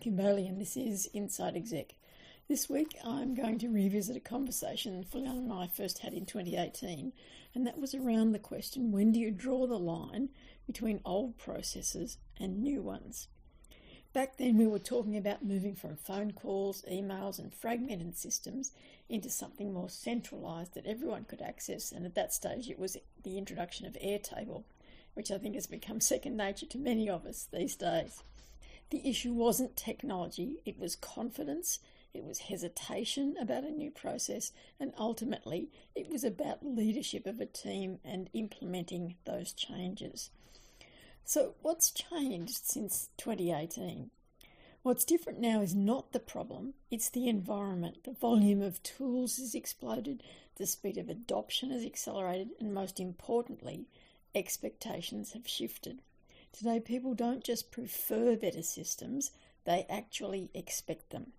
Kimberley and this is Inside Exec. This week I'm going to revisit a conversation Filion and I first had in 2018, and that was around the question, when do you draw the line between old processes and new ones? Back then we were talking about moving from phone calls, emails and fragmented systems into something more centralised that everyone could access, and at that stage it was the introduction of Airtable, which I think has become second nature to many of us these days. The issue wasn't technology, it was confidence, it was hesitation about a new process, and ultimately it was about leadership of a team and implementing those changes. So what's changed since 2018? What's different now is not the problem, it's the environment. The volume of tools has exploded, the speed of adoption has accelerated, and most importantly, expectations have shifted. Today, people don't just prefer better systems, they actually expect them.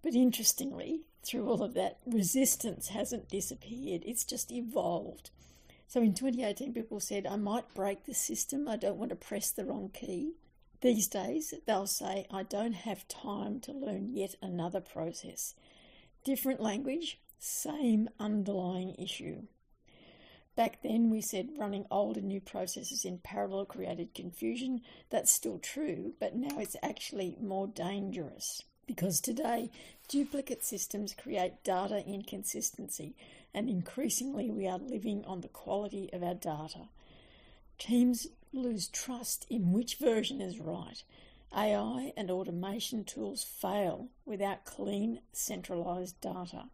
But interestingly, through all of that, resistance hasn't disappeared, it's just evolved. So in 2018, people said, I might break the system, I don't want to press the wrong key. These days, they'll say, I don't have time to learn yet another process. Different language, same underlying issue. Back then we said running old and new processes in parallel created confusion. That's still true, but now it's actually more dangerous because today duplicate systems create data inconsistency, and increasingly we are living on the quality of our data. Teams lose trust in which version is right. AI and automation tools fail without clean, centralised data.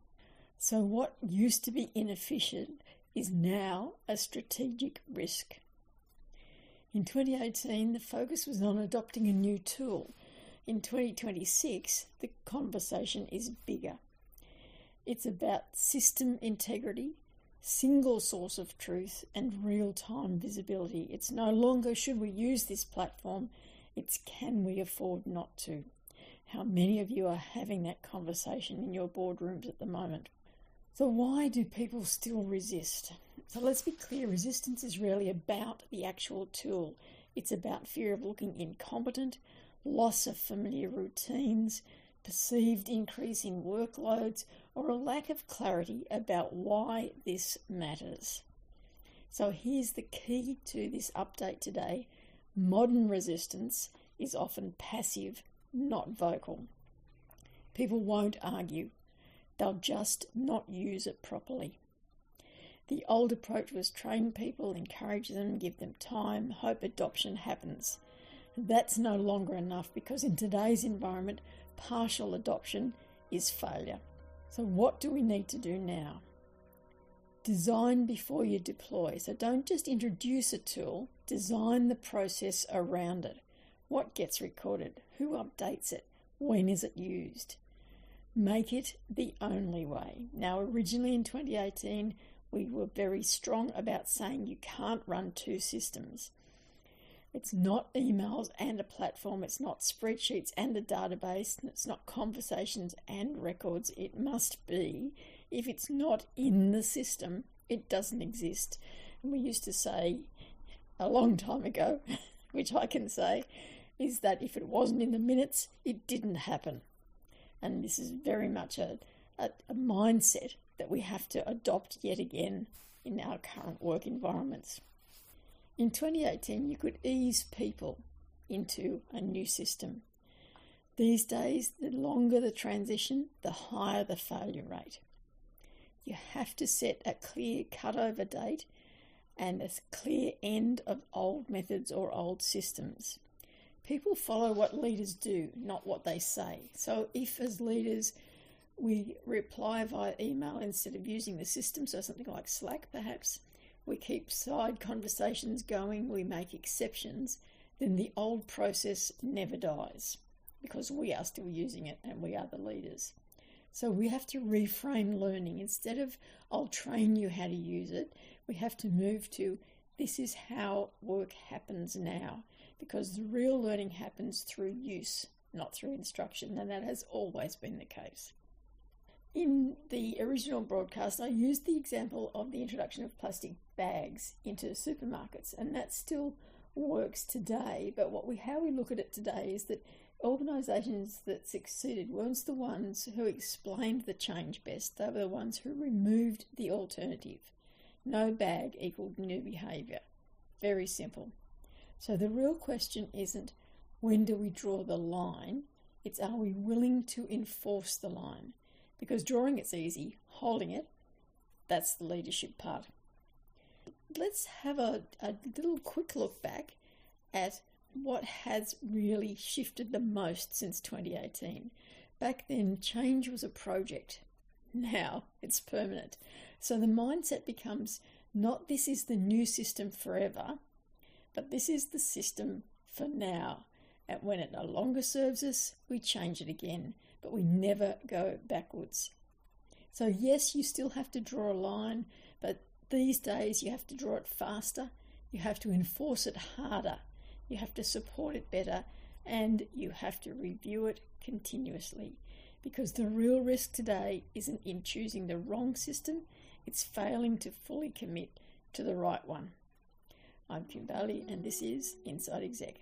So what used to be inefficient is now a strategic risk. In 2018, the focus was on adopting a new tool. In 2026, the conversation is bigger. It's about system integrity, single source of truth, and real-time visibility. It's no longer should we use this platform, it's can we afford not to. How many of you are having that conversation in your boardrooms at the moment? So why do people still resist? So let's be clear, resistance is really about the actual tool. It's about fear of looking incompetent, loss of familiar routines, perceived increase in workloads, or a lack of clarity about why this matters. So here's the key to this update today. Modern resistance is often passive, not vocal. People won't argue. They'll just not use it properly. The old approach was train people, encourage them, give them time, hope adoption happens. That's no longer enough because in today's environment, partial adoption is failure. So what do we need to do now? Design before you deploy. So don't just introduce a tool, design the process around it. What gets recorded? Who updates it? When is it used? Make it the only way. Now, originally in 2018, we were very strong about saying you can't run two systems. It's not emails and a platform. It's not spreadsheets and a database. It's not conversations and records. It must be. If it's not in the system, it doesn't exist. And we used to say a long time ago, which I can say, is that if it wasn't in the minutes, it didn't happen. And this is very much a mindset that we have to adopt yet again in our current work environments. In 2018, you could ease people into a new system. These days, the longer the transition, the higher the failure rate. You have to set a clear cutover date and a clear end of old methods or old systems. People follow what leaders do, not what they say. So if as leaders we reply via email instead of using the system, so something like Slack perhaps, we keep side conversations going, we make exceptions, then the old process never dies because we are still using it and we are the leaders. So we have to reframe learning. Instead of, I'll train you how to use it, we have to move to, this is how work happens now, because the real learning happens through use, not through instruction, and that has always been the case. In the original broadcast, I used the example of the introduction of plastic bags into supermarkets, and that still works today, but how we look at it today is that organisations that succeeded weren't the ones who explained the change best. They were the ones who removed the alternative. No bag equaled new behaviour. Very simple. So the real question isn't when do we draw the line, it's are we willing to enforce the line? Because drawing it's easy, holding it, that's the leadership part. Let's have a little quick look back at what has really shifted the most since 2018. Back then, change was a project. Now it's permanent. So the mindset becomes not this is the new system forever, but this is the system for now. And when it no longer serves us, we change it again, but we never go backwards. So yes, you still have to draw a line, but these days you have to draw it faster, you have to enforce it harder, you have to support it better, and you have to review it continuously. Because the real risk today isn't in choosing the wrong system, it's failing to fully commit to the right one. I'm Kim Bailey, and this is Inside Exec.